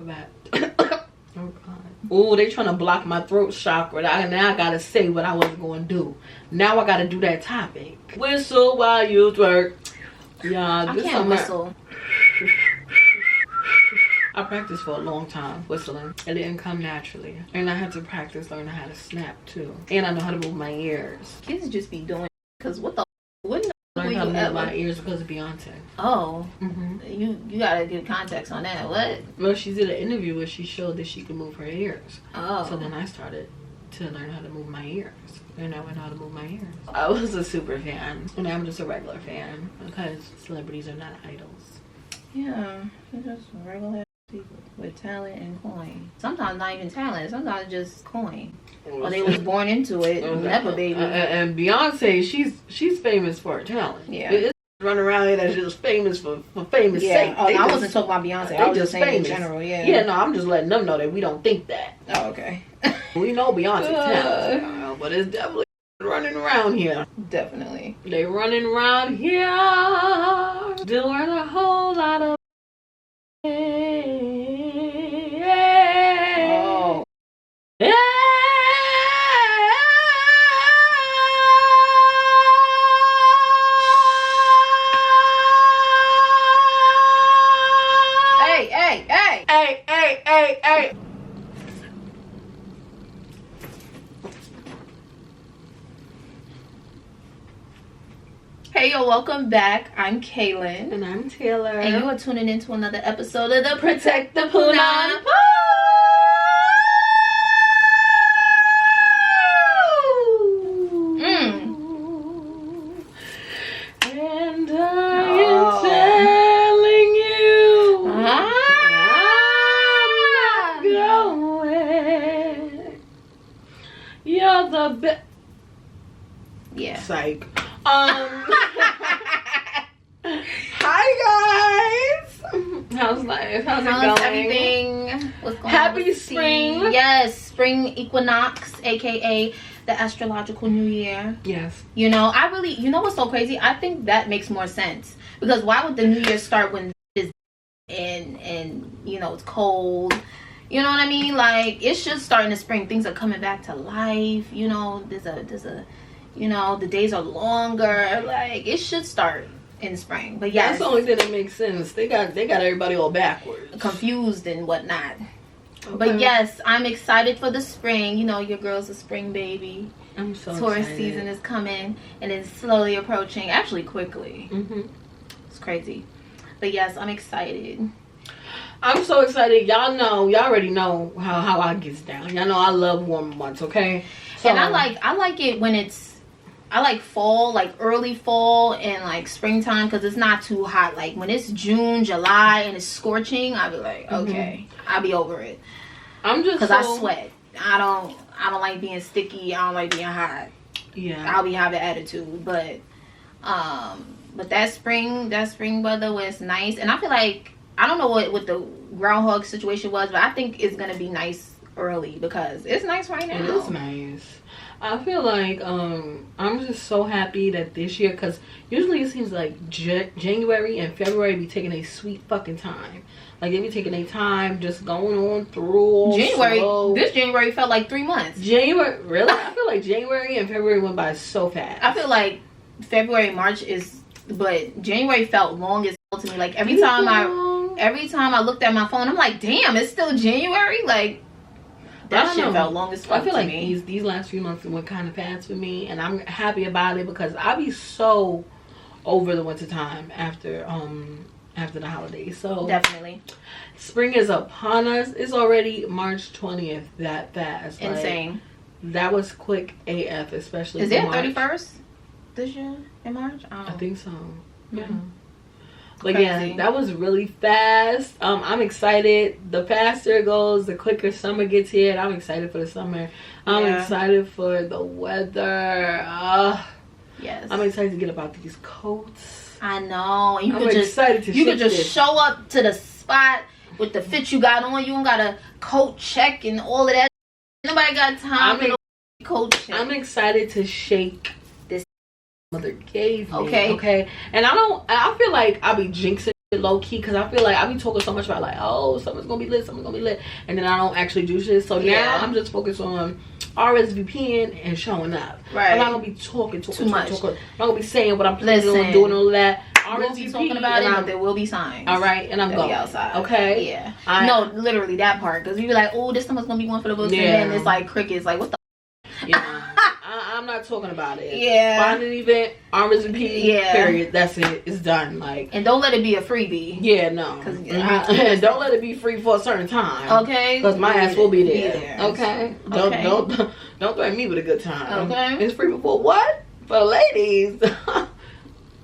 about. Oh God. Oh, they trying to block my throat chakra. Now I gotta say what I wasn't gonna do. Now I gotta do that topic. Whistle while you twerk. Yeah, I can't whistle. I practiced for a long time whistling. It didn't come naturally. And I had to practice learning how to snap too. And I know how to move my ears. Kids just be doing because what the wouldn't Learn how to move my ears because of Beyonce. Oh. You gotta give context on that. What? Well, she did an interview where she showed that she could move her ears. Oh. So then I started to learn how to move my ears. And I went how to move my ears. I was a super fan. And I'm just a regular fan because celebrities are not idols. Yeah. They're just regular people with talent and coin. Sometimes not even talent. Sometimes just coin. Or they was born into it. Never baby. And Beyonce, she's famous for her talent. Yeah. It's running around here that's just famous for famous sake. Oh, I wasn't talking about Beyonce. I was just saying famous. in general. Yeah. Yeah, no, I'm just letting them know that we don't think that. Oh, okay. We know Beyonce talent, but it's definitely running around here. Definitely. They running around here doing a whole lot of. Oh. Yeah. Hey. Hey, yo, welcome back. I'm Kaylin. And I'm Taylor. And you are tuning into another episode of the Protect the PUNAN. And I am telling you, I'm not going. You're the best. Yeah. Psych. Hi guys. How's life? How's it going? Everything? What's going on? Happy spring. Yes, spring equinox, aka the astrological new year. Yes. You know, you know what's so crazy? I think that makes more sense because why would the new year start when it's and you know it's cold? You know what I mean? Like it should start in the spring. Things are coming back to life. You know, there's a you know, the days are longer. Like it should start in spring. But yes, that's the only thing that makes sense. They got everybody all backwards, confused and whatnot. Okay. But yes, I'm excited for the spring. You know, your girl's a spring baby. I'm so Taurus excited. season is coming and it's slowly approaching. Actually, quickly. It's crazy. But yes, I'm excited. I'm so excited. Y'all already know how I gets down. Y'all know I love warm months. Okay. So, and I like it when I like fall, like early fall and like springtime because it's not too hot. Like when it's June, July and it's scorching, I'll be like, okay, I'll be over it. I'm just because I sweat. I don't like being sticky. I don't like being hot. Yeah, I'll be having attitude, but that spring weather was nice, and I feel like I don't know what the groundhog situation was, but I think it's gonna be nice early because it's nice right now. It is nice. I feel like I'm just so happy that this year, because usually it seems like January and February be taking a sweet fucking time. Like they be taking a time just going on through January. slow. This January felt like 3 months. Really? I feel like January and February went by so fast. I feel like February, March but January felt long as hell to me. Like every time I looked at my phone, I'm like, damn, it's still January. Like that shit felt long as fuck. I feel like these last few months went kind of fast for me, and I'm happy about it because I be so over the winter time after the holidays. So definitely, spring is upon us. It's already March 20th. That fast. Insane. Like, that was quick AF, especially. Is it 31st this year in March? I think so. Yeah. But yeah, that was really fast. I'm excited. The faster it goes, the quicker summer gets here. I'm excited for the summer. I'm excited for the weather. Yes. I'm excited to get about these coats. I know. And you could just show up to the spot with the fit you got on. You don't got a coat check and all of that. Nobody got time for no coat check. I'm excited to shake this mother gave me. Okay. And I feel like I'll be jinxing low key, because I feel like I be talking so much about like, oh, something's gonna be lit, and then I don't actually do shit. So now I'm just focused on RSVPing and showing up. Right. I'm not gonna be talking too much. I'm not gonna be saying what I'm planning Listen, on doing, all that. We'll be talking about it, but there will be signs. All right, and I'm going outside. Okay. Yeah. No, literally that part, because you be like, oh, this summer's gonna be one for the books, and then it's like crickets. Like, what the? Yeah. I'm not talking about it. Yeah. Find an event, RSVP. Yeah. Period. That's it. It's done. Like. And don't let it be a freebie. Yeah. No. Don't let it be free for a certain time. Okay. Because my ass will be there. Okay. Don't threaten me with a good time. Okay. It's free for what? For the ladies.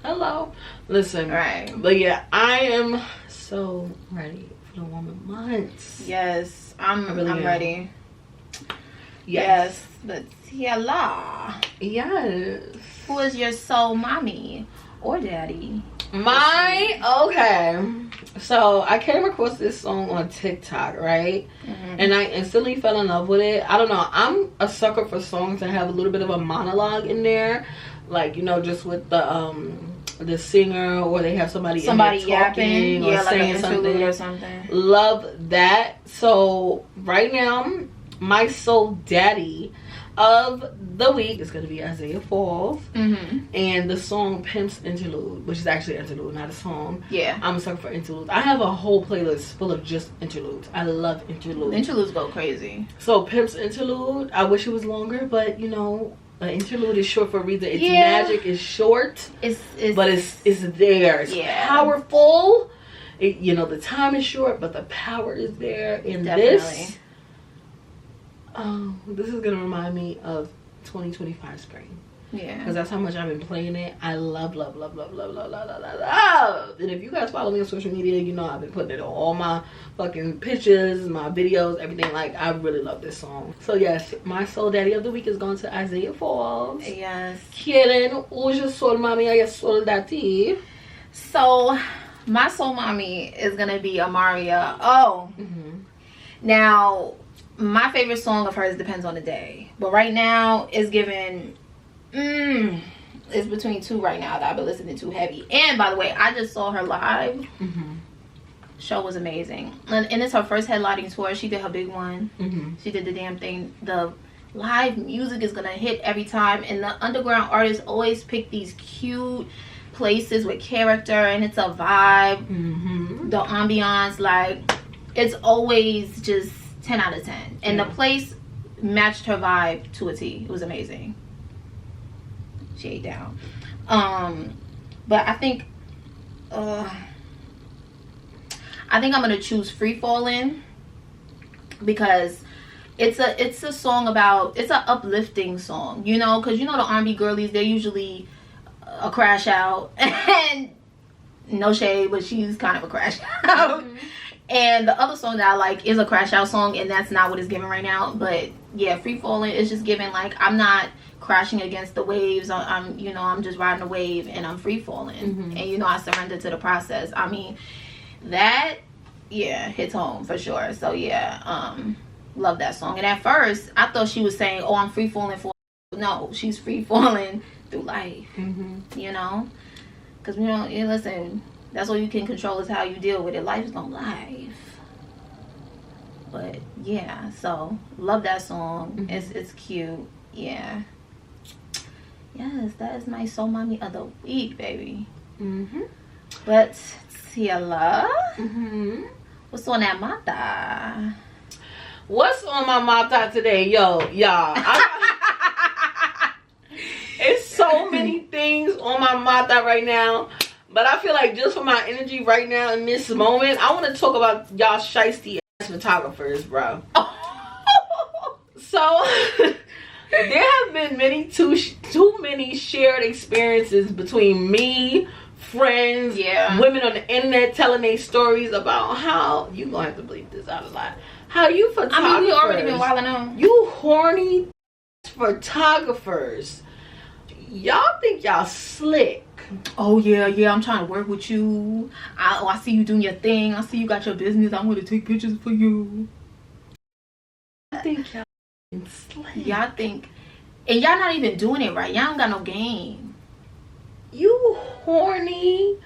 Hello. Listen. Right. But yeah, I am so ready for the woman months. Yes. I'm ready. Yes. But Ciela. Yes. Who is your soul mommy or daddy? Okay. So I came across this song on TikTok, right? And I instantly fell in love with it. I don't know. I'm a sucker for songs that have a little bit of a monologue in there. Like, you know, just with the singer, or they have somebody in there talking yapping, or like saying something or something. Love that. So right now, my soul daddy of the week is going to be Isaiah Falls, and the song Pimp's Interlude, which is actually an interlude, not a song. Yeah, I'm a sucker for interludes. I have a whole playlist full of just interludes. I love interludes. Interludes go crazy. So Pimp's Interlude, I wish it was longer, but you know, an interlude is short for a reason. Its magic is short, but it's there. It's powerful. You know, the time is short, but the power is there. And this is gonna remind me of 2025 spring. Yeah, because that's how much I've been playing it. I love. And if you guys follow me on social media, you know I've been putting it on all my fucking pictures, my videos, everything. Like, I really love this song. So yes, my soul daddy of the week is going to Isaiah Falls. Yes. Quieren uja soul mami a soul daddy. So my soul mommy is gonna be Amaria. Now, my favorite song of hers depends on the day, but right now it's given. It's between two right now that I've been listening to heavy. And by the way, I just saw her live. Show was amazing, and it's her first headlining tour. She did her big one. She did the damn thing. The live music is gonna hit every time, and the underground artists always pick these cute places with character, and it's a vibe. The ambiance, like, it's always just 10 out of 10, and the place matched her vibe to a T. It was amazing. She ate down. But I think I'm gonna choose Free Fallin', because it's a song about, it's an uplifting song, you know, because you know the R&B girlies, they're usually a crash out, and no shade, but she's kind of a crash out. And the other song that I like is a crash out song, and that's not what it's giving right now. But yeah, Free Fallin' is just giving, like, I'm not crashing against the waves. I'm you know, I'm just riding a wave, and I'm free falling. And you know, I surrender to the process. I mean, that hits home for sure. So yeah, love that song. And at first I thought she was saying, oh, I'm free falling for, no, she's free falling through life. You know, because, you know, listen, that's all you can control is how you deal with it. Life is no life. But yeah, so love that song. It's cute. Yeah. Yes, that is my soul mommy of the week, baby. But Ciela, what's on that mata? What's on my mata today? Yo, y'all, it's so many things on my mata right now. But I feel like just for my energy right now in this moment, I want to talk about y'all shiesty ass photographers, bro. So there have been too many shared experiences between me, friends, women on the internet telling their stories about how, you gonna have to bleep this out a lot, how you photographers, I mean, we already been wilding on. You horny photographers, y'all think y'all slick. Oh yeah, I'm trying to work with you. I see you doing your thing. I see you got your business. I'm gonna take pictures for you. I think y'all slick. Y'all think, and y'all not even doing it right. Y'all don't got no game. You horny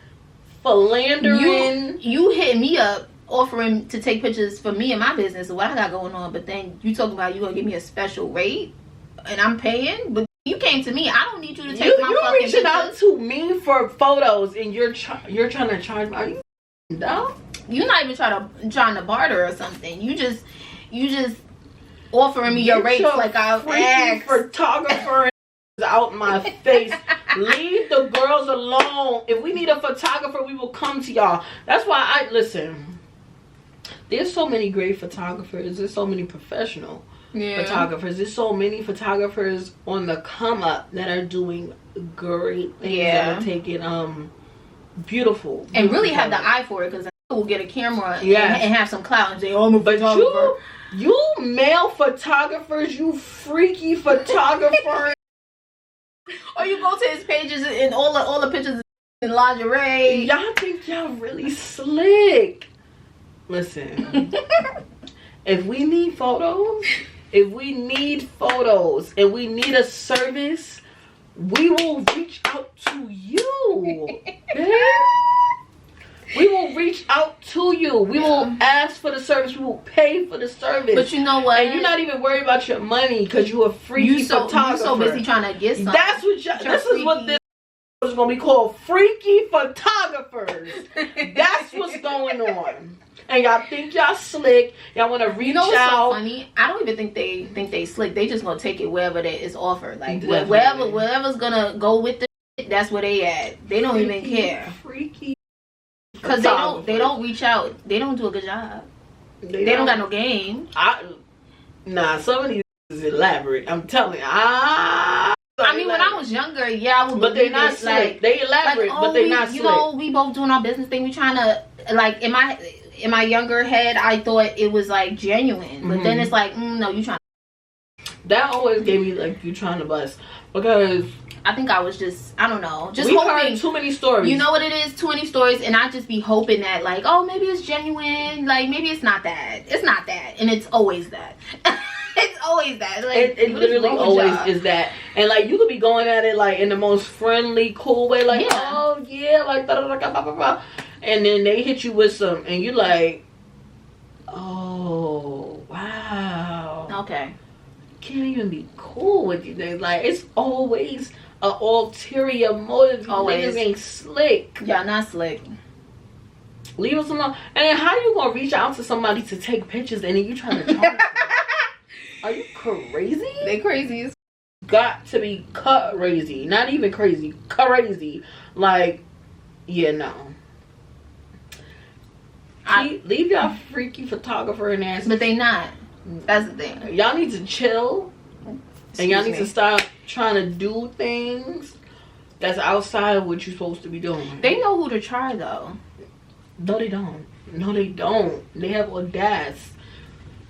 philandering. You hit me up offering to take pictures for me and my business of what I got going on, but then you talking about you gonna give me a special rate and I'm paying, but you came to me. I don't need you to take my fucking pictures. You're reaching out to me for photos and you're trying to charge me. Are you dumb? You're not even trying to barter or something. You just offering me your rates like I asked. Photographer out my face. Leave the girls alone. If we need a photographer, we will come to y'all. That's why I listen. There's so many great photographers. There's so many professional photographers. There's so many photographers on the come up that are doing great things. That are taking beautiful and really have the eye for it, because will get a camera and have some clout and say, "Oh, I'm a photographer." You male photographers, you freaky photographer. Or you go to his pages and all the pictures in lingerie. Y'all think y'all really slick. Listen, if we need photos, and we need a service, we will reach out to you. We will reach out to you. We will ask for the service. We will pay for the service. But you know what? And you're not even worried about your money because you're a freaky photographer. You're so busy trying to get something. That's what this is what this is going to be called. Freaky photographers. That's what's going on. And y'all think y'all slick. Y'all want to reach out. What's so funny? I don't even think they slick. They just going to take it wherever that is offered. Like wherever's going to go with the shit, that's where they at. They don't even care. Freaky. Because they don't reach out. They don't do a good job. They don't got no game. Some of these is elaborate. I'm telling you. I mean, when I was younger, I would. But they're not slick. Like, they elaborate, but they're not slick. You know, we both doing our business thing. We trying to, like, in my younger head, I thought it was like genuine. But then it's like, no, you trying. That always gave me like you trying to bust, because I think I was just, I don't know, just we hoping. Heard too many stories. You know what it is? Too many stories, and I just be hoping that, like, oh, maybe it's genuine. Like, maybe it's not that. It's not that, and it's always that. It's always that. Like, it literally always is that. And like, you could be going at it like in the most friendly, cool way, like, oh yeah, like blah, blah, blah, blah, blah. And then they hit you with some, and you like, oh wow, okay, can't even be cool with you. Like, it's always an ulterior motive. Niggas ain't slick. Y'all not slick. Leave us alone. And then how you gonna reach out to somebody to take pictures and then you trying to charge? Are you crazy? They crazy. Got to be crazy. Not even crazy. Crazy. Like, yeah, no. Leave y'all freaky photographer and ass. But they not. That's the thing. Y'all need to chill. And y'all need to stop trying to do things that's outside of what you're supposed to be doing. They know who to try, though. No, they don't. No, they don't. They have audacity.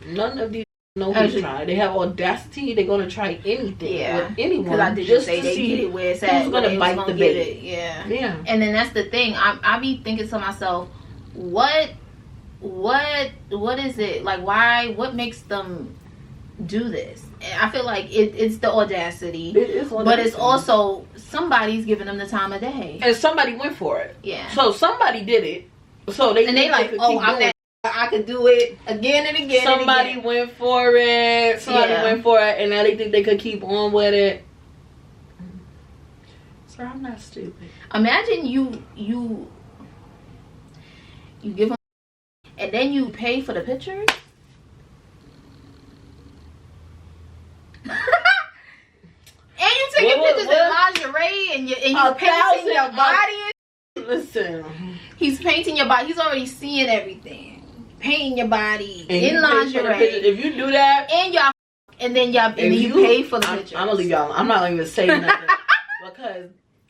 None of these know who to try. They have audacity. They're gonna try anything with anyone. Because I did just say they get it where it's at. Who's gonna bite the bait? Yeah. And then that's the thing. I be thinking to myself, what is it like? Why? What makes them do this? I feel like it's the audacity. It is audacity. But it's also somebody's giving them the time of day, and somebody went for it. Yeah. So somebody did it. So they like, oh, I could do it again and again. Somebody went for it. And now they think they could keep on with it. Sir, I'm not stupid. Imagine you give them, and then you pay for the pictures. And you taking pictures in lingerie, and you painting your body. Listen, he's painting your body. He's already seeing everything. Painting your body in lingerie. If you do that, and then you pay for the pictures. I'm gonna leave y'all. I'm not even saying nothing because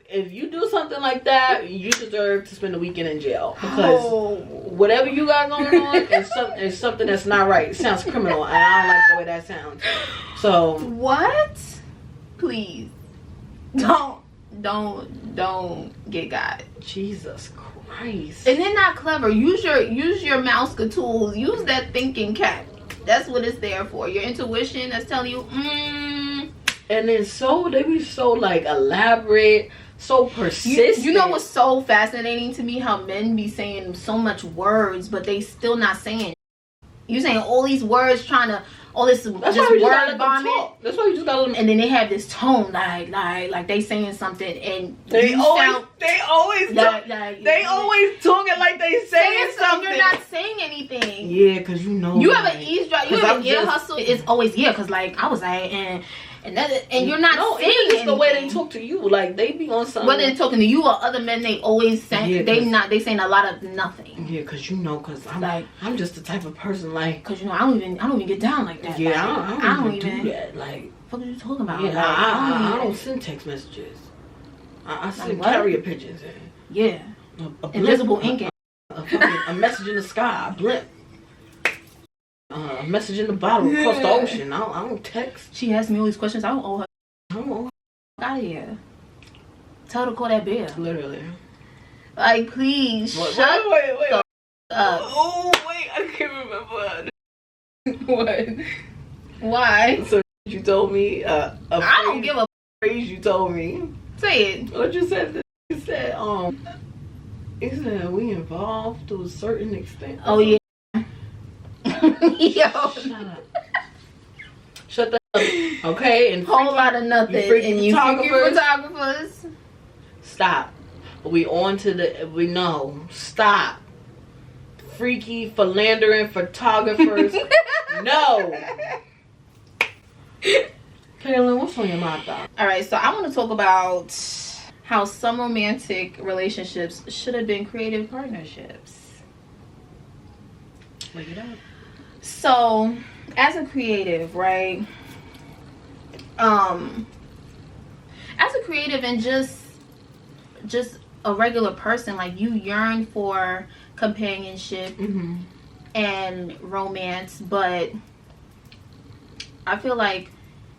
if you do something like that, you deserve to spend the weekend in jail, because whatever you got going on is something that's not right. It sounds criminal, and I don't like the way that sounds. So what? Please don't get got. Jesus Christ. And they're not clever. Use your mouse tools. Use that thinking cap. That's what it's there for. Your intuition that's telling you, And then they be so like elaborate, so persistent. You know what's so fascinating to me? How men be saying so much words, but they still not saying. You saying all these words, trying to all this just word vomit. That's why you just gotta let them. And then they have this tone like they saying something, and they always talking like they saying something. You're not saying anything. Yeah, because you know. You have an eavesdrop. You have an ear hustle. It's always because like I was like and you're not saying it's anything. The way they talk to you, like they be on something. Whether they're talking to you or other men, they always say they saying a lot of nothing. Yeah, because I'm just the type of person like. Because I don't even get down like that. Yeah, like, I don't even do that. Like, what are you talking about? Yeah, like, I don't send text messages. I send carrier pigeons. Yeah, invisible ink. A message in the sky, a blimp. A message in the bottle across the ocean. I don't text. She asked me all these questions. I don't owe her. Out of here. Tell her to call that bear. Literally. Like, please. Wait. Up. Oh, wait. I can't remember. What? Why? So you told me I don't give a phrase you told me. Say it. What you said? You said, you said we involved to a certain extent. Oh, yeah. Yo. Shut the up. Okay, and whole lot of nothing. And you photographers. Stop. We on to stop. Freaky philandering photographers. No. Kaylin, what's on your mind though? Alright, so I want to talk about how some romantic relationships should have been creative partnerships. Look it up. So, as a creative, right? As a creative and just a regular person, like you yearn for companionship and romance, but I feel like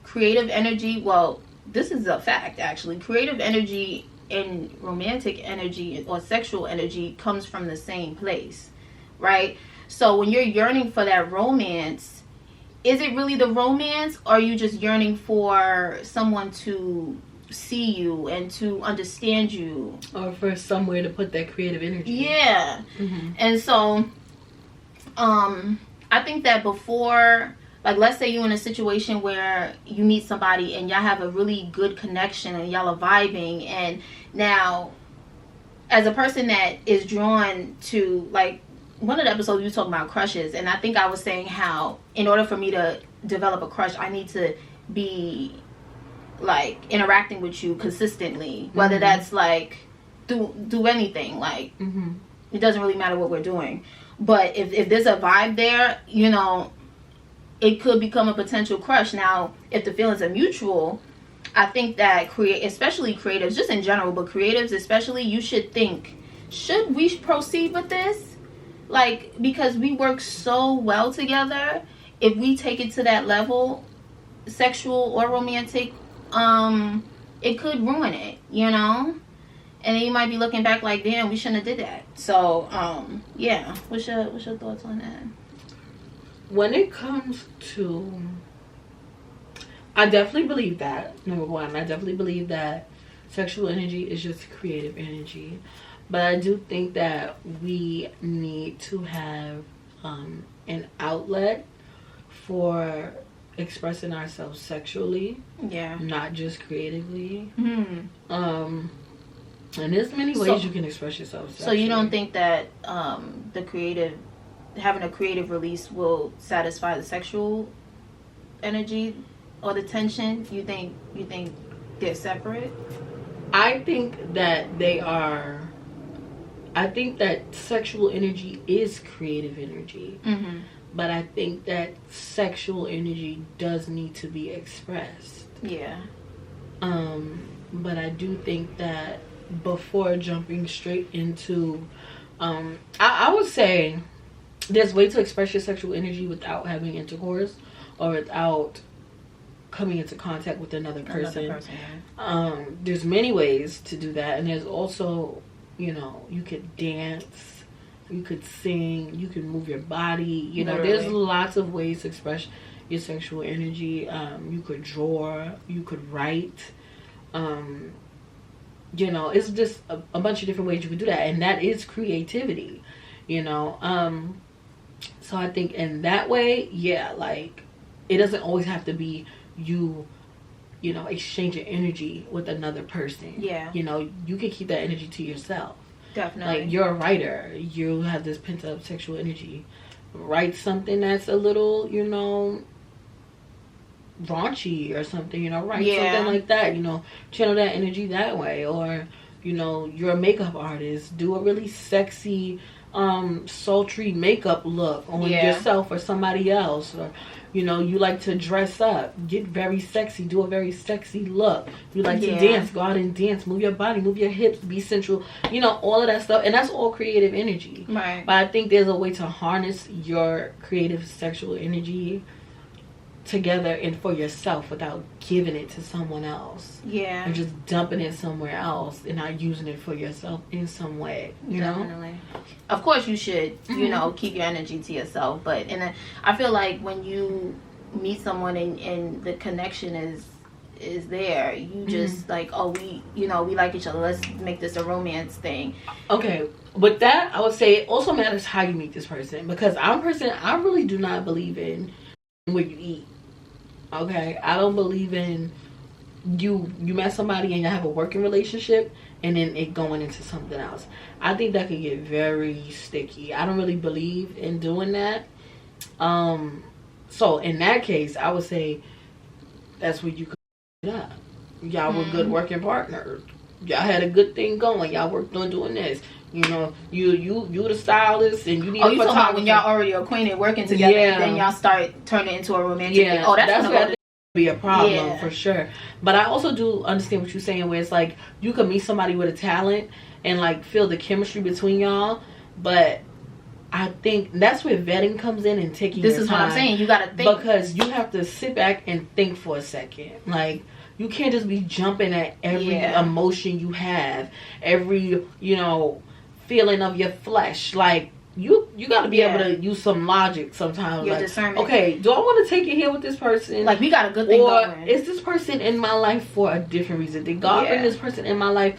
creative energy, well, this is a fact actually. Creative energy and romantic energy or sexual energy comes from the same place, right? So when you're yearning for that romance, is it really the romance, or are you just yearning for someone to see you and to understand you? Or for somewhere to put that creative energy. Yeah. And so, I think that before, like, let's say you're in a situation where you meet somebody and y'all have a really good connection and y'all are vibing, and now, as a person that is drawn to, like, one of the episodes you were talking about crushes, and I think I was saying how in order for me to develop a crush, I need to be like interacting with you consistently, whether that's like do anything, like it doesn't really matter what we're doing, but if there's a vibe there, you know, it could become a potential crush. Now if the feelings are mutual, I think that especially creatives, just in general, but creatives especially, you should think, should we proceed with this? Like, because we work so well together, if we take it to that level, sexual or romantic, it could ruin it, you know? And then you might be looking back like, damn, we shouldn't have did that. So, yeah. What's your thoughts on that? When it comes to, I definitely believe that, number one. I definitely believe that sexual energy is just creative energy. But I do think that we need to have an outlet for expressing ourselves sexually. Yeah. Not just creatively. And there's many ways you can express yourself sexually. So you don't think that having a creative release will satisfy the sexual energy or the tension? You think they're separate? I think that they are. I think that sexual energy is creative energy. But I think that sexual energy does need to be expressed. Yeah. But I do think that before jumping straight into, I would say there's way to express your sexual energy without having intercourse or without coming into contact with another person. There's many ways to do that, and there's also, you know, you could dance, you could sing, you could move your body, you know. Literally. There's lots of ways to express your sexual energy. You could draw, you could write, you know, it's just a bunch of different ways you can do that, and that is creativity, you know. So I think in that way, yeah, like it doesn't always have to be you know, exchanging energy with another person. Yeah. You know, you can keep that energy to yourself. Definitely. Like, you're a writer. You have this pent up sexual energy. Write something that's a little, you know, raunchy or something, you know, write something like that, you know, channel that energy that way. Or, you know, you're a makeup artist. Do a really sexy, sultry makeup look on yourself or somebody else. Or, you know, you like to dress up, get very sexy, do a very sexy look. You like to dance, go out and dance, move your body, move your hips, be sensual, you know, all of that stuff. And that's all creative energy. Right. But I think there's a way to harness your creative sexual energy together and for yourself without giving it to someone else. Yeah. And just dumping it somewhere else and not using it for yourself in some way. You Definitely. know? Of course you should, you know, keep your energy to yourself. But I feel like when you meet someone and the connection is there, you just like, oh, we like each other. Let's make this a romance thing. Okay. With that, I would say it also matters how you meet this person. Because I really do not believe in what you eat. Okay, I don't believe in you met somebody and you have a working relationship and then it going into something else. I think that could get very sticky. I don't really believe in doing that. So in that case, I would say that's where you could it up. Y'all were good working partners. Y'all had a good thing going. Y'all worked on doing this. You know, you the stylist and you need. Oh, you talking about when y'all already acquainted, working together, and then y'all start turning into a romantic? Yeah. Oh, that's gonna be a problem for sure. But I also do understand what you're saying, where it's like you could meet somebody with a talent and like feel the chemistry between y'all, but I think that's where vetting comes in and taking your time. This is what I'm saying. You gotta think, because you have to sit back and think for a second. Like, you can't just be jumping at every emotion you have, every, you know, feeling of your flesh. Like, you got to be able to use some logic sometimes. Your like, discernment. Okay, do I want to take it here with this person? Like, we got a good thing going. Or is this person in my life for a different reason? Did God bring this person in my life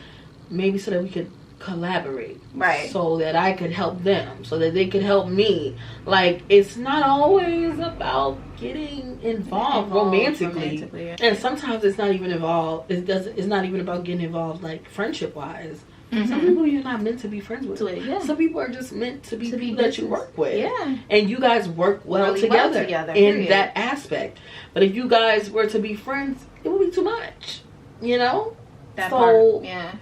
maybe so that we could collaborate? Right. So that I could help them. So that they could help me. Like, it's not always about getting involved romantically. And sometimes it's not even involved. It's not even about getting involved, like, friendship-wise. Some people you're not meant to be friends with. Some people are just meant to be people that you work with. Yeah. And you guys work well together in that aspect. But if you guys were to be friends, it would be too much. You know? That part. Yeah.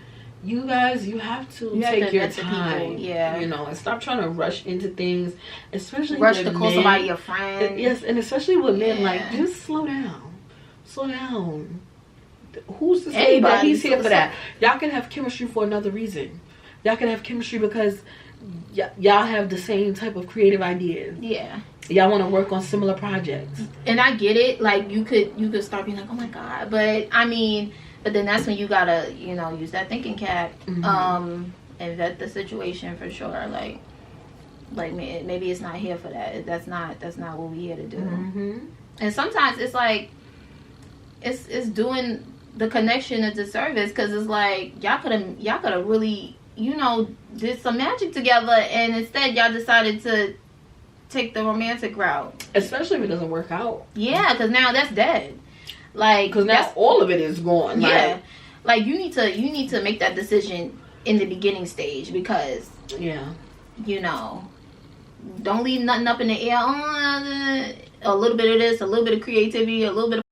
You guys, you have to take your time. You know, and stop trying to rush into things. Especially rush with to call somebody your friend. Yes, and especially with men, like, just slow down. Slow down. Who's to say that he's here for that? Y'all can have chemistry for another reason. Y'all can have chemistry because y'all have the same type of creative ideas. Yeah. Y'all want to work on similar projects. And I get it. Like, you could start being like, oh my God. But I mean, but then that's when you gotta, you know, use that thinking cap, and vet the situation for sure. Like maybe it's not here for that. That's not what we're here to do. And sometimes it's like it's doing the connection a disservice, because it's like y'all could have really, you know, did some magic together, and instead y'all decided to take the romantic route. Especially if it doesn't work out. Yeah, because now that's dead. Like, because now all of it is gone. Yeah, like you need to make that decision in the beginning stage, because you know, don't leave nothing up in the air. A little bit of this, a little bit of creativity, a little bit of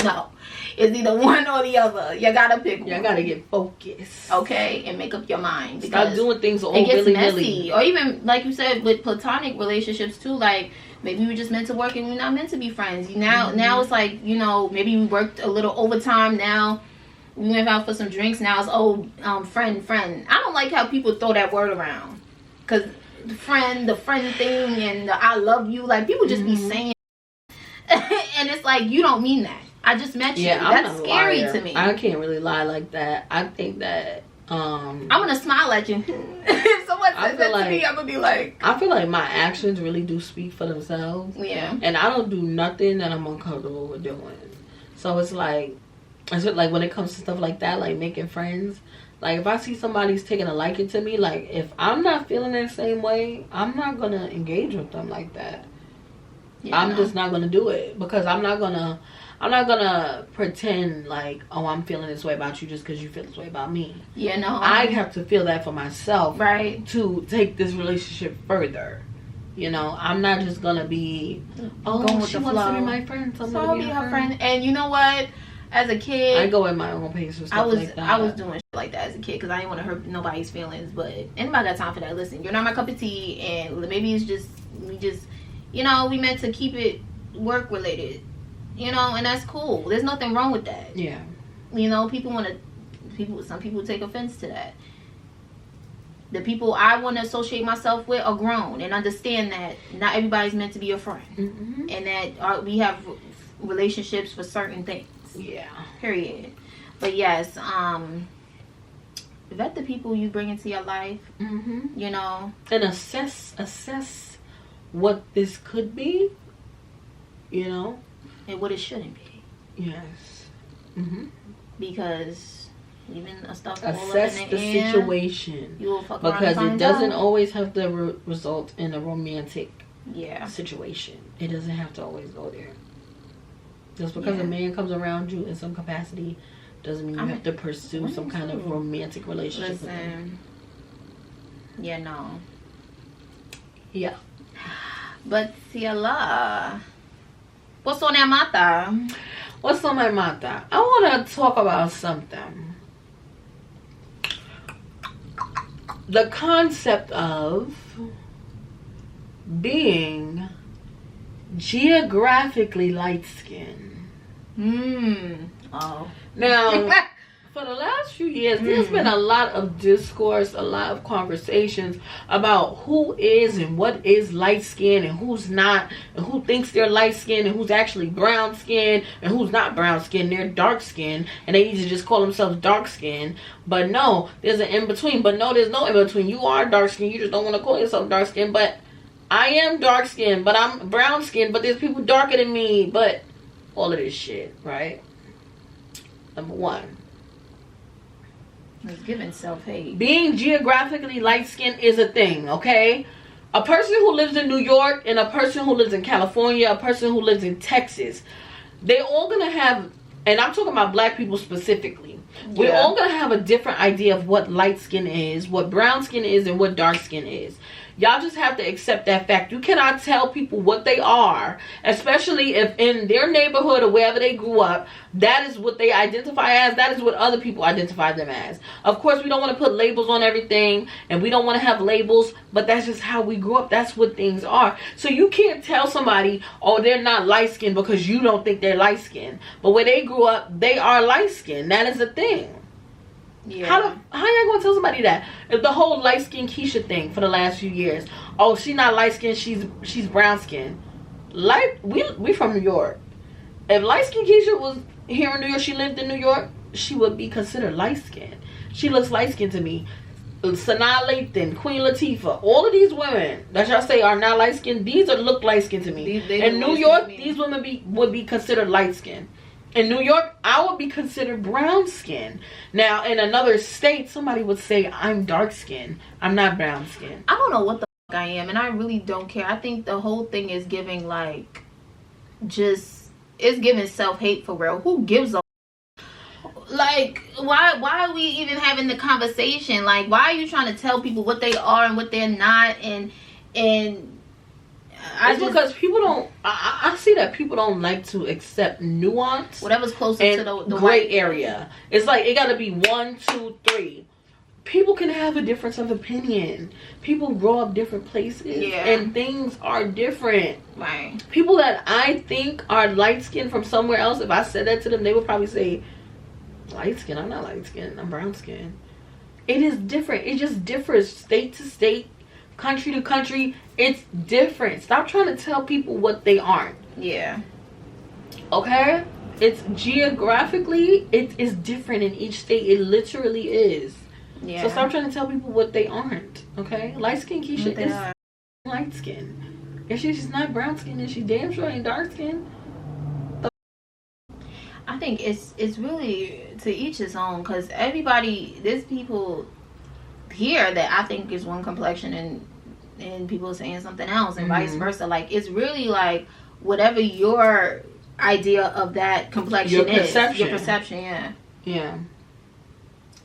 no. It's either one or the other. You gotta pick one. You gotta get focused. Okay, and make up your mind. Stop doing things all it gets willy-nilly. Messy. Or even, like you said, with platonic relationships too, like, maybe we're just meant to work and we're not meant to be friends. Now it's like, you know, maybe we worked a little overtime. Now we went out for some drinks. Now it's, friend. I don't like how people throw that word around. Because the friend thing and the I love you, like, people just be saying and it's like, you don't mean that. I just met you. That's scary to me. I can't really lie like that. I think that I'm gonna smile at you. If someone says that to me, I'm gonna be like, I feel like my actions really do speak for themselves. Yeah. And I don't do nothing that I'm uncomfortable with doing. So it's like when it comes to stuff like that, like making friends, Like, if I see somebody's taking a liking to me, like, if I'm not feeling that same way, I'm not gonna engage with them like that. Yeah, I'm just not gonna do it, because I'm not gonna pretend like, oh, I'm feeling this way about you just because you feel this way about me. Yeah, no. I have to feel that for myself, right, to take this relationship further. You know, I'm not just gonna be, oh, going with she the wants flow. to be my friend, so I'll be her friend. And you know what? As a kid, I go at my own pace with stuff like that. I was doing shit like that as a kid because I didn't want to hurt nobody's feelings. But anybody got time for that? Listen, you're not my cup of tea, and maybe it's just we meant to keep it work related, and that's cool. There's nothing wrong with that. Yeah. Some people take offense to that. The people I want to associate myself with are grown and understand that not everybody's meant to be a friend, mm-hmm. and that we have relationships for certain things. Yeah. Period. But yes, vet the people you bring into your life. Mm-hmm. And assess what this could be. And what it shouldn't be. Yes. Mm-hmm. Because even a stuff assess the situation, you will fuck because it doesn't out. always have to result in a romantic situation. It doesn't have to always go there. Just because a man comes around you in some capacity doesn't mean you have to pursue some kind of romantic relationship with him. Yeah, no. Yeah. But Ciela, what's on that mata? What's on my mata? I want to talk about something. The concept of being geographically light-skinned. Oh. Now, for the last few years, there's been a lot of discourse, a lot of conversations about who is and what is light-skinned and who's not, and who thinks they're light-skinned and who's actually brown-skinned and who's not brown-skinned. They're dark-skinned and they need to just call themselves dark-skinned. But no, there's an in-between. But no, there's no in-between. You are dark-skinned. You just don't want to call yourself dark-skinned. But I am dark-skinned, but I'm brown-skinned. But there's people darker than me. But all of this shit, right? Number one. It's giving self-hate. Being geographically light-skinned is a thing, okay? A person who lives in New York and a person who lives in California, a person who lives in Texas, they're all going to have, and I'm talking about black people specifically, we're all going to have a different idea of what light skin is, what brown skin is, and what dark skin is. Y'all just have to accept that fact. You cannot tell people what they are, especially if in their neighborhood or wherever they grew up, that is what they identify as. That is what other people identify them as. Of course, we don't want to put labels on everything, and we don't want to have labels, but that's just how we grew up. That's what things are. So you can't tell somebody, oh, they're not light-skinned because you don't think they're light-skinned. But where they grew up, they are light-skinned. That is a thing. Yeah. How y'all gonna tell somebody that? If the whole light skin Keisha thing for the last few years, oh, she's not light skinned, she's brown skinned. We from New York. If light skin Keisha was here in New York, she lived in New York, she would be considered light skinned. She looks light skinned to me. Sanaa Lathan, Queen Latifah, all of these women that y'all say are not light skinned, these look light skinned to me. In New York, these women would be considered light skinned. In New York, I would be considered brown skin. Now, in another state, somebody would say, I'm dark skin. I'm not brown skin. I don't know what the fuck I am, and I really don't care. I think the whole thing is giving, it's giving self-hate for real. Who gives a why are we even having the conversation? Like, why are you trying to tell people what they are and what they're not? Because people don't. I see that people don't like to accept nuance. Whatever's closer to the gray area. It's like it got to be 1, 2, 3. People can have a difference of opinion. People grow up different places, and things are different. Right. People that I think are light skinned from somewhere else, if I said that to them, they would probably say, "Light skin? I'm not light skinned. I'm brown skinned." It is different. It just differs state to state. Country to country, it's different. Stop trying to tell people what they aren't. Yeah. Okay? It's geographically, it is different in each state. It literally is. Yeah. So stop trying to tell people what they aren't. Okay? Light skin Keisha is light skin. If she's not brown skin, then she damn sure ain't dark skin. I think it's really to each his own, because there's people here that I think is one complexion and people saying something else, and vice versa. Like, it's really like whatever your idea of that complexion is. Your perception, yeah. Yeah.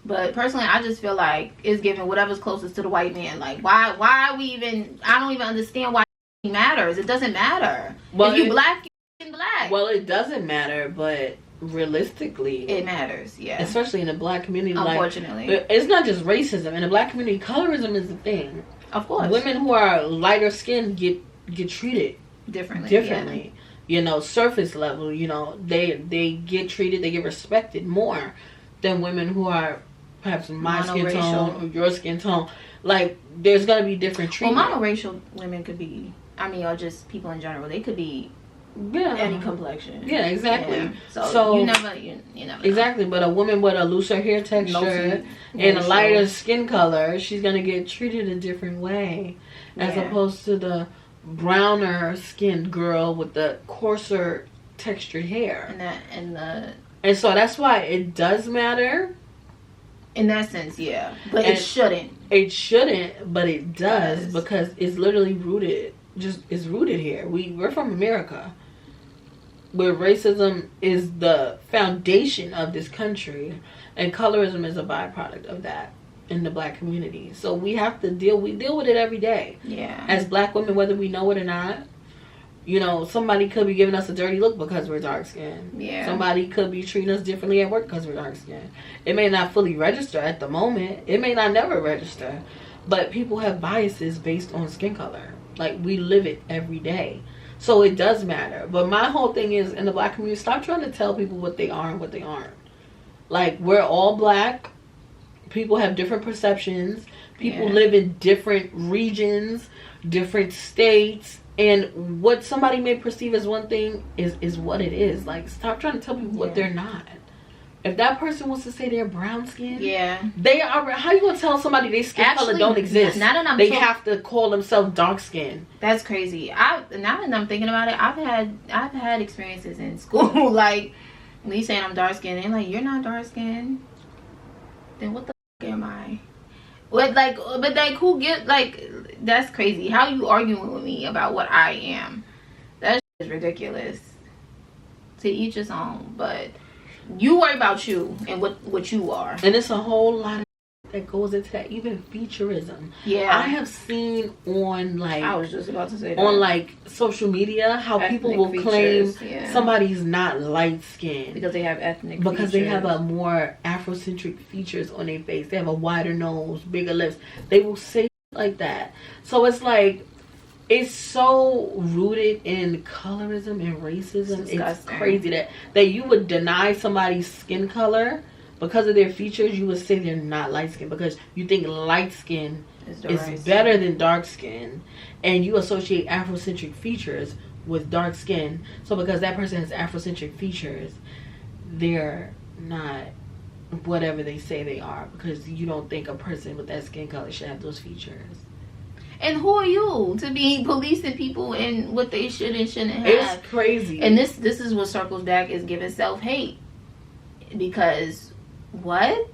But personally, I just feel like it's giving whatever's closest to the white man. Like, why are we even... I don't even understand why it matters. It doesn't matter. Well, if you black, you're black. Well, it doesn't matter, but realistically... It matters, yeah. Especially in the black community. Unfortunately. Like, it's not just racism. In the black community, colorism is the thing. Of course. Women who are lighter skinned get treated differently. Yeah. You know, surface level, you know, they get treated, they get respected more than women who are perhaps my skin tone or your skin tone. Like, there's gonna be different treatment. Well, monoracial women could be, or just people in general, they could be any complexion. Yeah, exactly. Yeah. So you never exactly. But a woman with a looser hair texture and a lighter skin color, she's gonna get treated a different way, as opposed to the browner skinned girl with the coarser textured hair. And so that's why it does matter. In that sense, yeah. But it shouldn't. It shouldn't, but it does, because it's literally rooted. It's rooted here. We're from America, where racism is the foundation of this country, and colorism is a byproduct of that in the black community. So we have to deal with it every day. Yeah. As black women, whether we know it or not. You know, somebody could be giving us a dirty look because we're dark skinned. Yeah. Somebody could be treating us differently at work because we're dark skinned. It may not fully register at the moment. It may not never register. But people have biases based on skin color. Like, we live it every day. So it does matter. But my whole thing is, in the black community, stop trying to tell people what they are and what they aren't. Like, we're all black. People have different perceptions. People live in different regions, different states. And what somebody may perceive as one thing is what it is. Like, stop trying to tell people what they're not. If that person wants to say they're brown skin, they are. How you gonna tell somebody their skin color don't exist? They have to call themselves dark skin. That's crazy. Now that I'm thinking about it, I've had experiences in school. Like, me saying I'm dark skinned, and like, you're not dark skinned. Then what the f am I? But who get, like, that's crazy. How you arguing with me about what I am? That is ridiculous. To each his own. But you worry about you and what you are. And it's a whole lot of that goes into that, even featureism. Yeah. I have seen on, like, I was just about to say that. On, like, social media, how ethnic people will claim somebody's not light skinned because they have ethnic because they have a more Afrocentric features on their face. They have a wider nose, bigger lips. They will say like that. So it's like, it's so rooted in colorism and racism. It's crazy that you would deny somebody's skin color because of their features. You would say they're not light skin because you think light skin is better than dark skin, and you associate Afrocentric features with dark skin. So because that person has Afrocentric features, they're not whatever they say they are, because you don't think a person with that skin color should have those features. And who are you to be policing people and what they should and shouldn't have? It's crazy. And this is what circles back, is giving self-hate. Because what?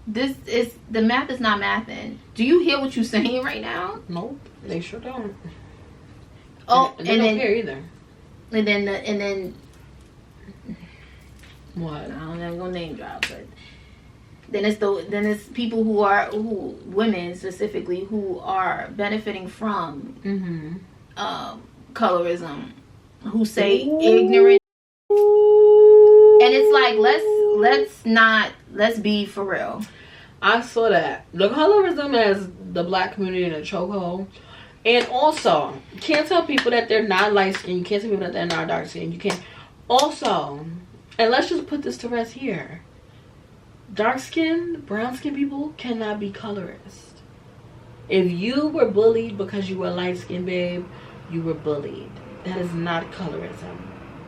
This is, the math is not mathing. Do you hear what you're saying right now? Nope, they sure don't. Oh, and they don't care either. And then what? I'm not gonna name drop, but then it's people who women specifically who are benefiting from colorism, who say ignorant, and it's like, let's be for real. I saw that the colorism has the black community in a chokehold. And also, you can't tell people that they're not light skinned. You can't tell people that they're not dark skinned. You can't. Also, and let's just put this to rest here. Dark skinned, brown skinned people cannot be colorist. If you were bullied because you were light skinned, babe, you were bullied. That is not colorism.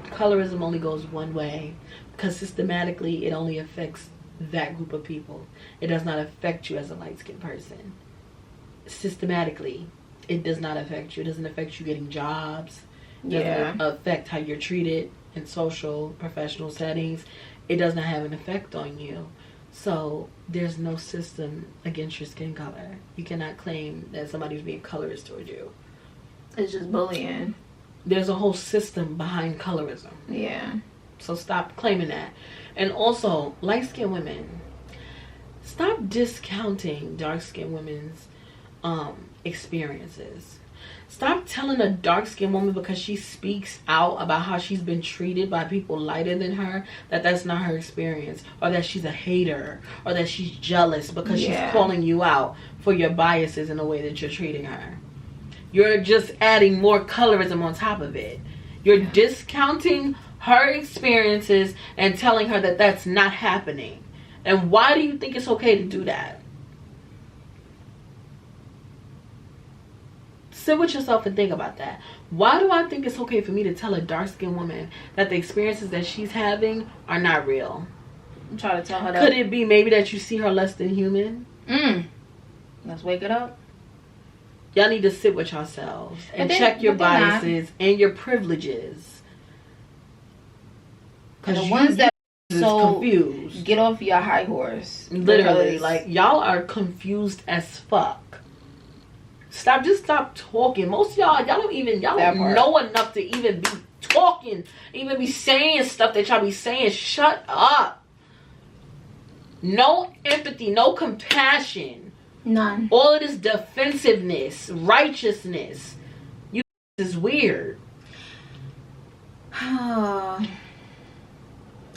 Colorism only goes one way, because systematically it only affects that group of people. It does not affect you as a light skinned person. Systematically, it does not affect you. It doesn't affect you getting jobs. It doesn't affect how you're treated. in social, professional settings, it does not have an effect on you. So there's no system against your skin color. You cannot claim that somebody's being colorist towards you. It's just bullying. There's a whole system behind colorism. Yeah. So stop claiming that. And also, light-skinned women, stop discounting dark-skinned women's experiences. Stop telling a dark-skinned woman because she speaks out about how she's been treated by people lighter than her that that's not her experience, or that she's a hater, or that she's jealous because she's calling you out for your biases in the way that you're treating her. You're just adding more colorism on top of it. You're discounting her experiences and telling her that that's not happening. And why do you think it's okay to do that? Sit with yourself and think about that. Why do I think it's okay for me to tell a dark-skinned woman that the experiences that she's having are not real? I'm trying to tell her that. Could it be maybe that you see her less than human? Let's wake it up. Y'all need to sit with yourselves and check your biases and your privileges. Because the ones that are so confused. Get off your high horse. Literally, like, y'all are confused as fuck. Stop talking. Most of y'all don't know enough to even be talking, even be saying stuff that y'all be saying. Shut up. No empathy, no compassion. None. All of this defensiveness, righteousness. You is weird.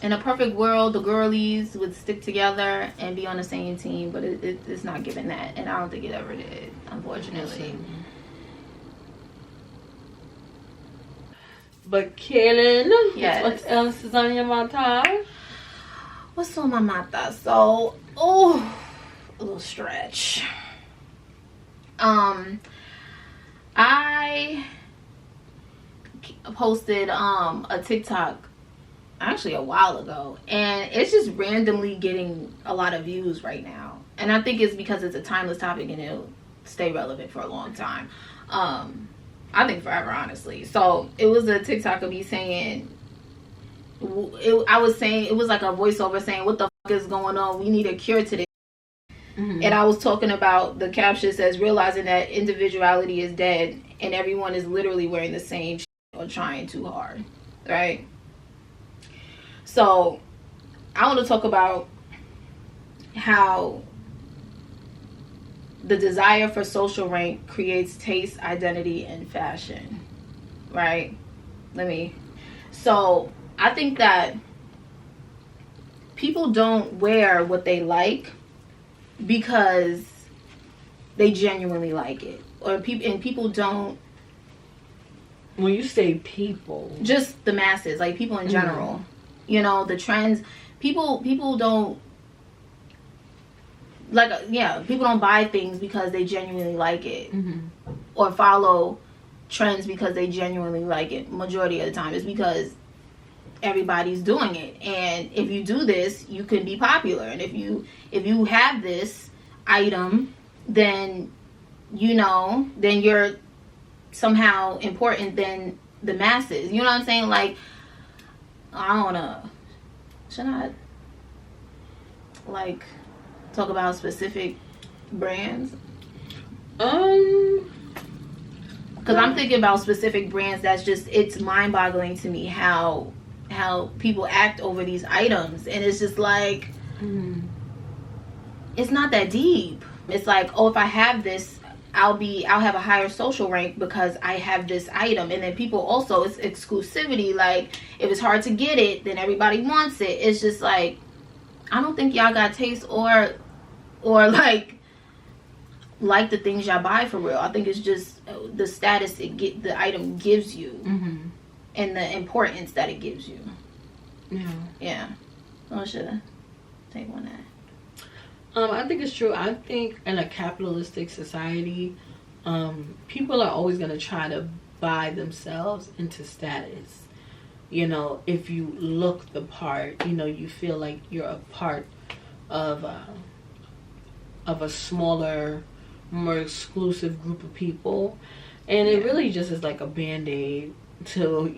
In a perfect world, the girlies would stick together and be on the same team, but it's not given that, and I don't think it ever did, unfortunately. But Kaylin, yes. What else is on your mata? What's on my mata? So, a little stretch. I posted a TikTok actually a while ago, and it's just randomly getting a lot of views right now, and I think it's because it's a timeless topic and it'll stay relevant for a long time. I think forever, honestly. So it was a TikTok of me saying, I was saying, it was like a voiceover saying, what the fuck is going on? We need a cure to this. And I was talking about, the caption says, realizing that individuality is dead and everyone is literally wearing the same shit or trying too hard, right? So I want to talk about how the desire for social rank creates taste, identity, and fashion, right? So I think that people don't wear what they like because they genuinely like it, or people don't. When you say people, just the masses, like people in general, you know, the trends. People don't people don't buy things because they genuinely like it, or follow trends because they genuinely like it. Majority of the time, it's because everybody's doing it, and if you do this, you can be popular, and if you have this item, then then you're somehow important than the masses. You know what I'm saying? Like, I don't know, should I like talk about specific brands? Because I'm thinking about specific brands that's just, it's mind-boggling to me how people act over these items, and it's just like, it's not that deep. It's like, oh, if I have this, I'll have a higher social rank because I have this item. And then people also, it's exclusivity. Like, if it's hard to get it, then everybody wants it. It's just like, I don't think y'all got taste or like the things y'all buy for real. I think it's just the status the item gives you, and the importance that it gives you. Yeah. Oh, should I take one that? I think it's true. I think in a capitalistic society, people are always going to try to buy themselves into status. You know, if you look the part, you feel like you're a part of a smaller, more exclusive group of people. And it really just is like a band-aid to,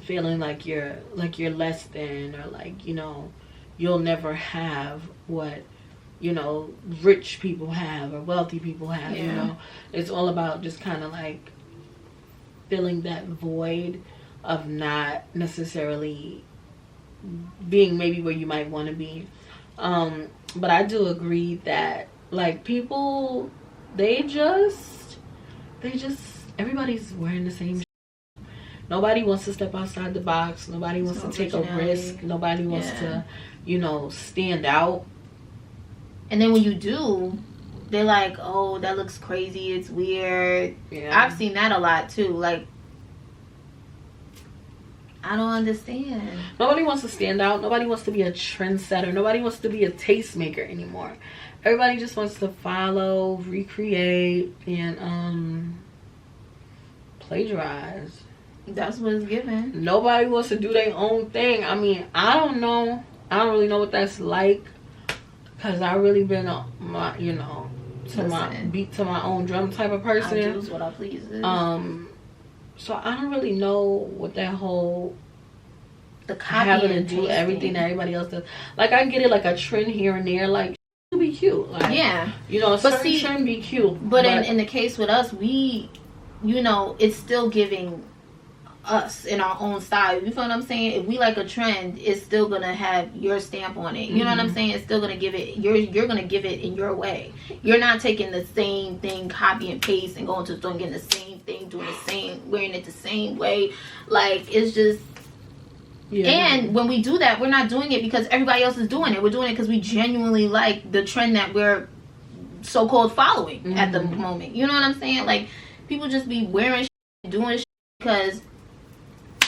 feeling like you're less than, or like, you know, you'll never have what, you know, rich people have or wealthy people have. You know, it's all about just kind of like filling that void of not necessarily being maybe where you might want to be. But I do agree that like people, they just everybody's wearing the same shit. Nobody wants to step outside the box. Nobody wants to take a risk. Nobody wants to, you know, stand out. And then when you do, they're like, oh, that looks crazy, it's weird. I've seen that a lot too. Like, I don't understand. Nobody wants to stand out. Nobody wants to be a trendsetter. Nobody wants to be a tastemaker anymore. Everybody just wants to follow, recreate, and plagiarize. That's what it's given. Nobody wants to do their own thing. I mean, I don't know. I don't really know what that's like, because I really been my, you know, my beat to my own drum type of person. I do what I please. So I don't really know what that whole having to do everything that everybody else does. Like, I get it, like a trend here and there, like to be cute. Like, you know, a certain trend be cute. But in the case with us, we, you know, it's still giving us in our own style. You feel what I'm saying? If we like a trend, it's still gonna have your stamp on it. You know what I'm saying? It's still gonna give it, you're gonna give it in your way. You're not taking the same thing, copy and paste, and going to the store and getting the same thing, doing the same, wearing it the same way. Like, it's just and when we do that, we're not doing it because everybody else is doing it. We're doing it because we genuinely like the trend that we're so-called following at the moment. You know what I'm saying? Like, people just be wearing shit, doing shit because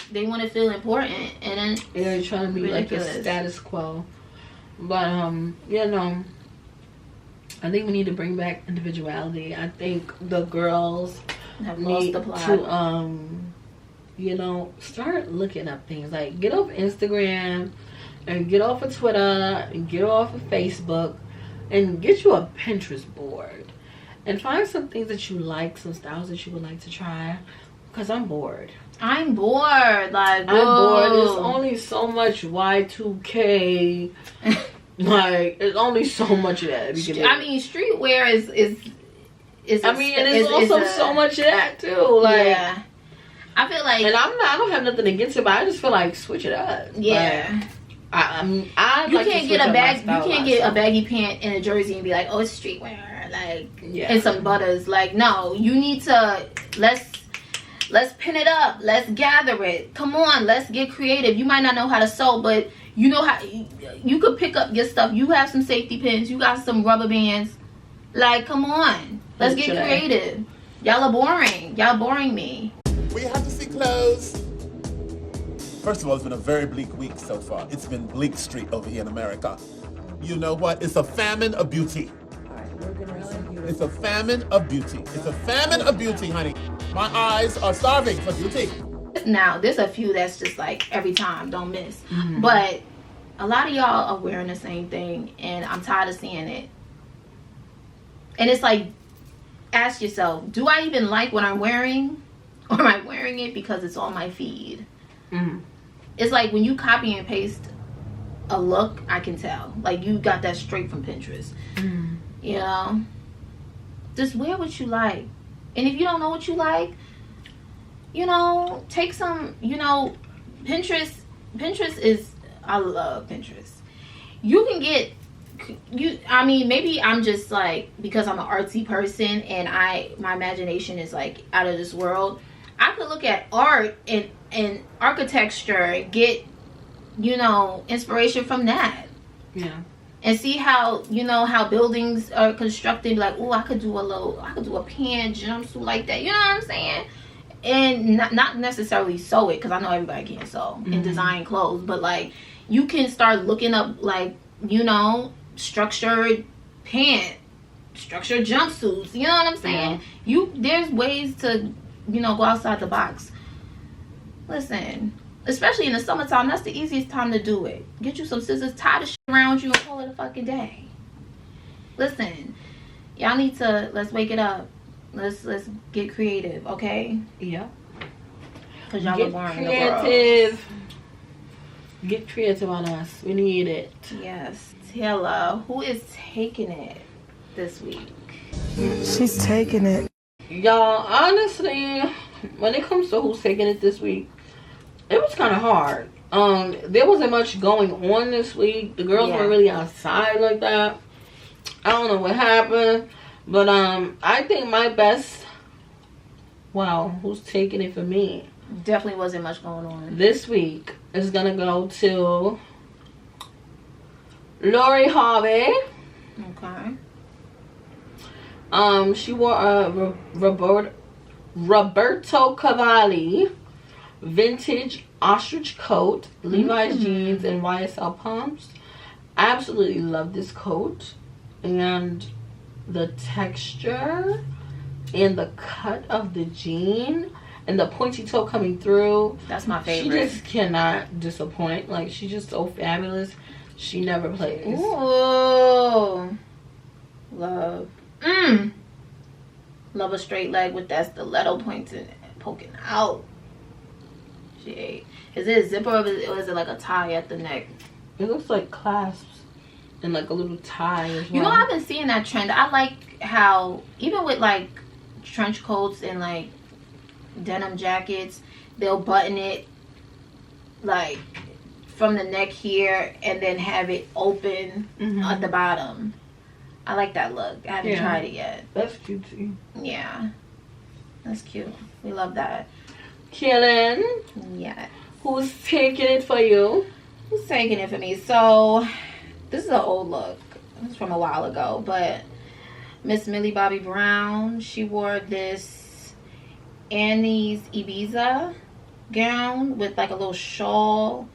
they want to feel important, and then they're trying to be ridiculous. Like the status quo. But you know, I think we need to bring back individuality. I think the girls have lost the plot to you know, start looking up things. Like, get off Instagram and get off of Twitter and get off of Facebook and get you a Pinterest board and find some things that you like, some styles that you would like to try, because I'm bored. Like, I'm bored. There's only so much Y2K. Like, there's only so much of that. I mean, streetwear is I mean, and there's also so much of that too. Like, I feel like, and I don't have nothing against it, but I just feel like switch it up. Yeah. Like, you can't get a baggy pant and a jersey and be like, oh, it's streetwear, like, and some butters. Like, no, you need to let's pin it up, let's gather it. Come on, let's get creative. You might not know how to sew, but you know how you could pick up your stuff. You have some safety pins, you got some rubber bands. Like, come on, let's get creative. Y'all are boring. Y'all boring me. We have to see clothes. First of all, it's been a very bleak week so far. It's been Bleak Street over here in America. You know what? It's a famine of beauty. It's a famine of beauty. It's a famine of beauty, honey. My eyes are starving for beauty. Now, there's a few that's just like every time, don't miss. But a lot of y'all are wearing the same thing, and I'm tired of seeing it. And it's like, ask yourself, do I even like what I'm wearing? Or am I wearing it because it's on my feed? It's like when you copy and paste a look, I can tell. Like, you got that straight from Pinterest. You know? Just wear what you like. And if you don't know what you like, you know, take some, you know, Pinterest is, I love Pinterest. You can get, I mean, maybe I'm just like, because I'm an artsy person and my imagination is like out of this world. I could look at art and architecture, get, you know, inspiration from that. Yeah. And see how, you know, how buildings are constructed. Like, oh, I could do a pan jumpsuit like that. You know what I'm saying? And not necessarily sew it, because I know everybody can't sew and design clothes. But, like, you can start looking up, like, you know, structured pant, structured jumpsuits. You know what I'm saying? There's ways to, you know, go outside the box. Listen, especially in the summertime, that's the easiest time to do it. Get you some scissors, tie the shit around you, and call it a fucking day. Listen, y'all need to, let's wake it up. Let's get creative, okay? Yeah. Because y'all Get are boring. creative. Get creative on us. We need it. Yes. Taylor, who is taking it this week? She's taking it. Y'all, honestly, when it comes to who's taking it this week, it was kind of hard. There wasn't much going on this week. The girls weren't really outside like that. I don't know what happened, but I think my best. Wow, who's taking it for me? Definitely wasn't much going on this week is gonna go to Lori Harvey. Okay. She wore a Roberto Cavalli vintage ostrich coat, Levi's jeans, and YSL pumps. I absolutely love this coat, and the texture and the cut of the jean and the pointy toe coming through. That's my favorite. She just cannot disappoint. Like, she's just so fabulous. She never plays. Ooh. Love. Love a straight leg with that stiletto poking out. Is it a zipper or is it like a tie at the neck? It looks like clasps and like a little tie as well. You know, I've been seeing that trend. I like how even with like trench coats and like denim jackets, they'll button it like from the neck here and then have it open at the bottom. I like that look. I haven't tried it yet. That's cute too. Yeah, that's cute. We love that. Killing. Yeah. Who's taking it for you? Who's taking it for me? So this is an old look. It's from a while ago, but Miss Millie Bobby Brown, she wore this Annie's Ibiza gown with like a little shawl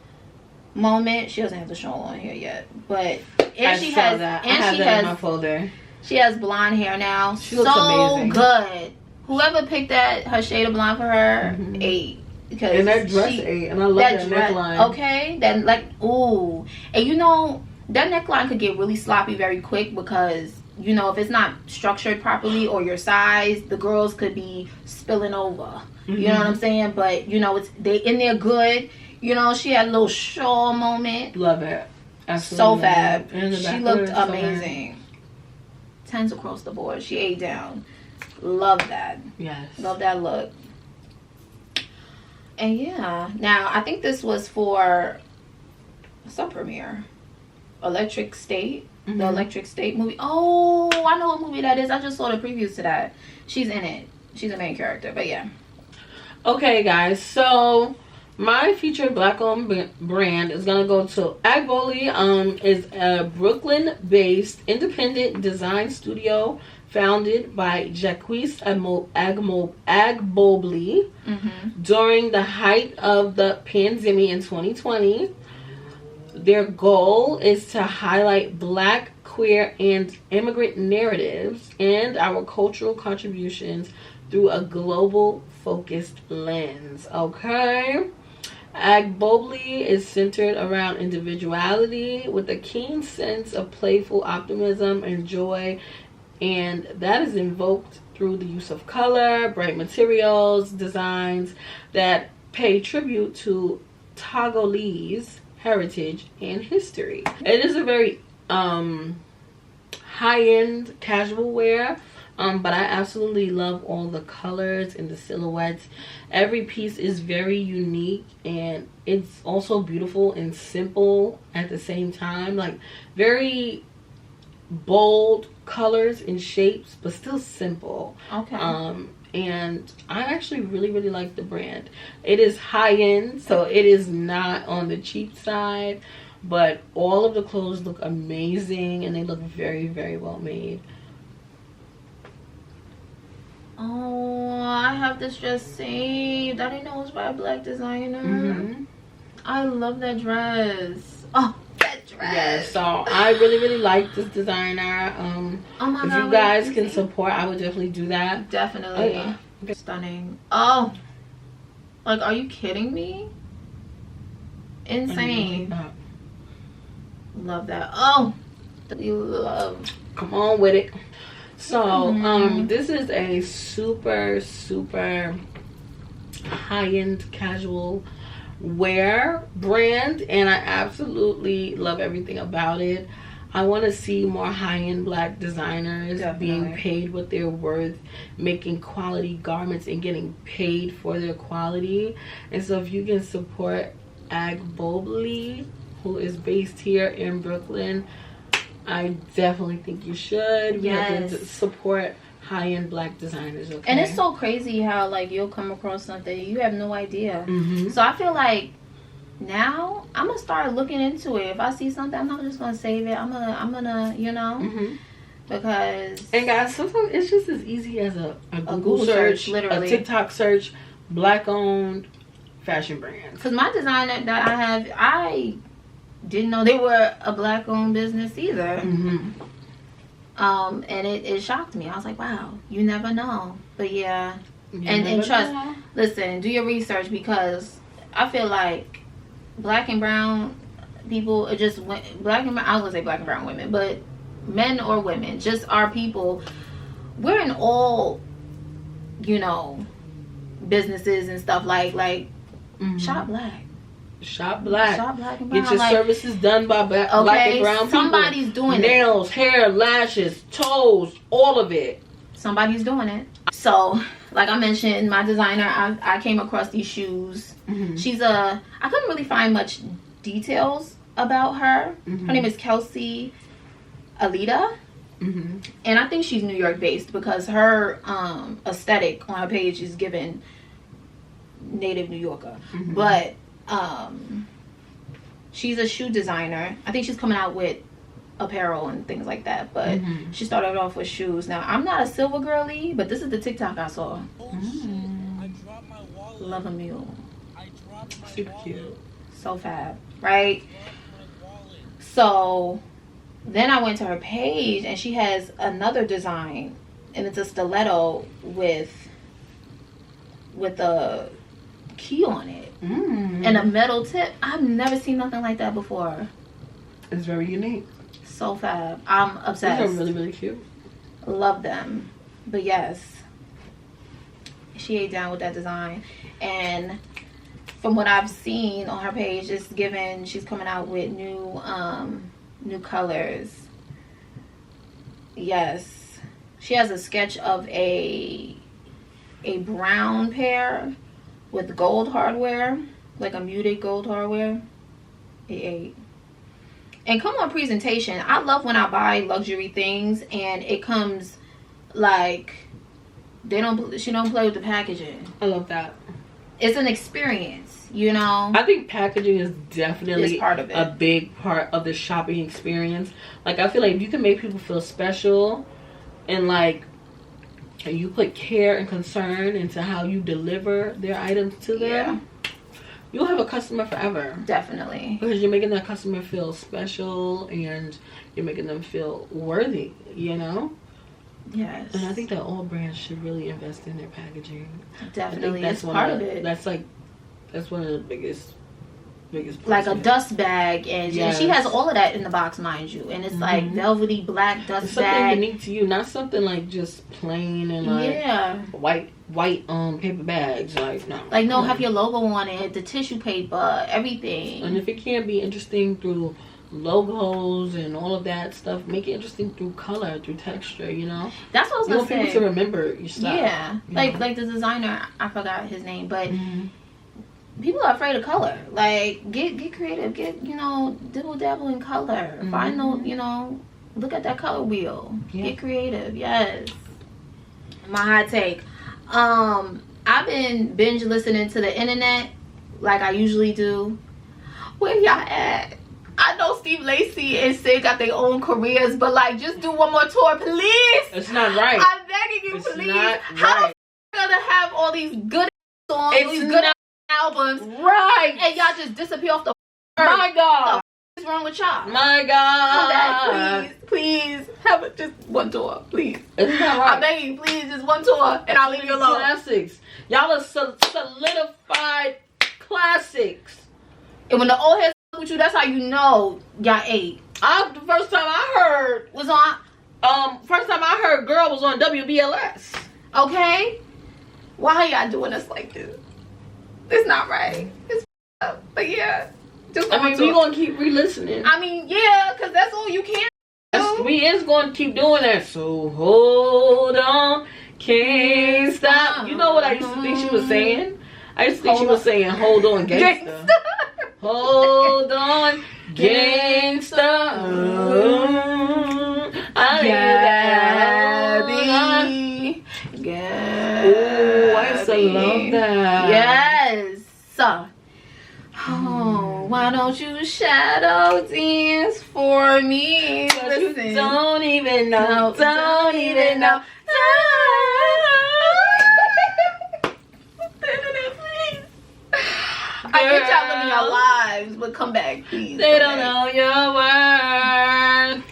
moment. She doesn't have the shawl on here yet, but I have that in my folder. She has blonde hair now. She looks amazing. Good. Whoever picked her shade of blonde for her, ate. Because and that dress ate, and I love that neckline. Okay, then like, ooh, and you know that neckline could get really sloppy very quick because you know if it's not structured properly or your size, the girls could be spilling over. You know what I'm saying? But you know they in there good. You know, she had a little shawl moment. Love it. Absolutely. So fab. She looked amazing. 10s across the board. She ate down. Love that. Yes. Love that look. And yeah. Now, I think this was for some premiere. Electric State. The Electric State movie. Oh, I know what movie that is. I just saw the previews to that. She's in it. She's a main character. But yeah. Okay, guys. So my featured black-owned brand is gonna go to Agboli. Is a Brooklyn-based independent design studio founded by Jacquees Agbobli during the height of the pandemic in 2020. Their goal is to highlight Black, queer, and immigrant narratives and our cultural contributions through a global focused lens. Okay. Agbobli is centered around individuality with a keen sense of playful optimism and joy, and that is invoked through the use of color, bright materials, designs that pay tribute to Togolese heritage and history. It is a very high-end casual wear, but I absolutely love all the colors and the silhouettes. Every piece is very unique, and it's also beautiful and simple at the same time. Like, very bold colors and shapes, but still simple. Okay. And I actually really like the brand. It is high-end, so it is not on the cheap side, but all of the clothes look amazing, and they look very well made. Oh, I have this dress saved. I didn't know it was by a black designer. I love that dress. Oh, that dress. Yeah, so I really like this designer. Oh my if God, you guys can support, I would definitely do that. Definitely. Oh, yeah. Okay. Stunning. Oh, like, are you kidding me? Insane. Love that. Oh, you love. Come on with it. So this is a super high-end casual wear brand, and I absolutely love everything about it. I want to see more high-end Black designers being paid what they're worth, making quality garments and getting paid for their quality. And so if you can support Ag Bobley, who is based here in Brooklyn, I definitely think you should. Yes. You have to support high-end Black designers, okay? And it's so crazy how like you'll come across something you have no idea. Mm-hmm. So I feel like now I'm gonna start looking into it. If I see something, I'm not just gonna save it. I'm gonna you know, Mm-hmm. because And guys, sometimes it's just as easy as a Google, Google search, literally. a TikTok search, Black-owned fashion brands. because my designer that I have, I didn't know they were a Black-owned business either. Mm-hmm. And it shocked me. I was like, wow, you never know. But yeah, You and never trust. know. Listen, do your research, because I feel like Black and brown people are just Black and brown. I was gonna say Black and brown women, but men or women, just our people. We're in all, you know, businesses and stuff like Mm-hmm. shop Black. Shop Black. Shop Black and brown. Get your like, services done by Black and brown people. somebody's doing it. Nails, hair, lashes, toes, all of it. Somebody's doing it. So, like I mentioned, my designer, I came across these shoes. Mm-hmm. I couldn't really find much details about her. Mm-hmm. Her name is Kelsey Alita. Mm-hmm. And I think she's New York based, because her aesthetic on her page is given native New Yorker. Mm-hmm. But she's a shoe designer. I think she's coming out with apparel and things like that, but Mm-hmm. she started off with shoes. Now, I'm not a silver girly, but this is the TikTok I saw. Love a mule. Super cute. So fab, right? So then I went to her page and she has another design, and it's a stiletto with a key on it and a metal tip. I've never seen nothing like that before. It's very unique. So fab. I'm obsessed. These are really, really cute. Love them. But yes, she ate down with that design. And from what I've seen on her page, it's given she's coming out with new colors. Yes, she has a sketch of a brown pair with gold hardware, like a muted gold hardware. It ate. And come on presentation. I love when I buy luxury things and it comes like she don't play with the packaging. I love that. It's an experience, you know. I think packaging is definitely It's part of it. a big part of the shopping experience. Like, I feel like if you can make people feel special and like you put care and concern into how you deliver their items to them, you'll have a customer forever. Definitely. Because you're making that customer feel special and you're making them feel worthy, you know? Yes. And I think that all brands should really invest in their packaging. Definitely. That's It's part of it. That's one of the biggest like a pluses. dust bag, and Yes. she has all of that in the box, mind you. And it's like velvety black dust It's something bag. unique to you, not something like just plain and like white paper bags. Like no. Like no, Come on. have your logo on it, the tissue paper, everything. And if it can't be interesting through logos and all of that stuff, make it interesting through color, through texture, you know? That's what I was You gonna want people say. to remember your stuff. Yeah, you like know? the designer, I forgot his name, but people are afraid of color. Like get creative, get dibble dabble in color. Find those, look at that color wheel. Yeah. Get creative. Yes. My hot take. I've been binge listening to the internet like I usually do. Where y'all at? I know Steve Lacy and Sid got their own careers, but like just do one more tour, please. It's not right. I'm begging you, It's please. not How right. the f- gonna have all these good songs, It's these good not albums, right. and y'all just disappear off the My God. What's wrong with y'all? My Come God. back, please. Have just one tour, please. It's not right. I'm begging you, please, just one tour, and I'll leave you alone. Classics. Y'all are solidified classics. And when the old heads f- with you, that's how you know y'all ate. The first time I heard Was Girl was on WBLS. okay? Why y'all doing us like this? It's not right. It's up. But yeah. Just I mean, we're going to keep re-listening. I mean, yeah, because that's all you can do. We is going to keep doing that. So hold on, can't stop. You know what I used to think she was saying? I used to think she was saying, hold on, gangsta. Hold on, gangsta. Gabby. Oh, I used to love that. Yes. Oh, why don't you shadow dance for me? Listen. You don't even know. Don't even know. I get y'all living your lives, but come back, please. They don't know your word.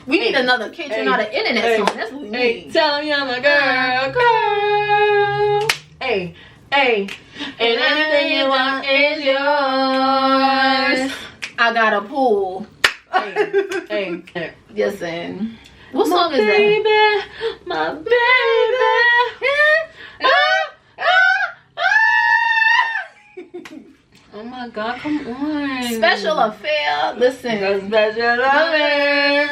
We need another Kid You Not an Internet song. That's what we need. Tell them you're my girl, girl. Hey, hey. And anything you want is yours. I got a pool. Hey. Listen. What song is baby, that? My baby. Oh my God, come on. Special Affair. Listen. Special Affair.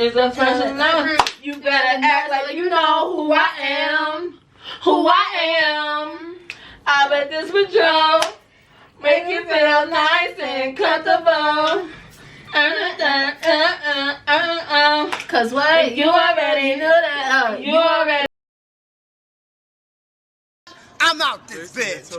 It's a special love. You better act like you know who I am. Who I am. I bet this patrol make you feel nice and comfortable. Cause what? You already knew that. You already. I'm out this bitch.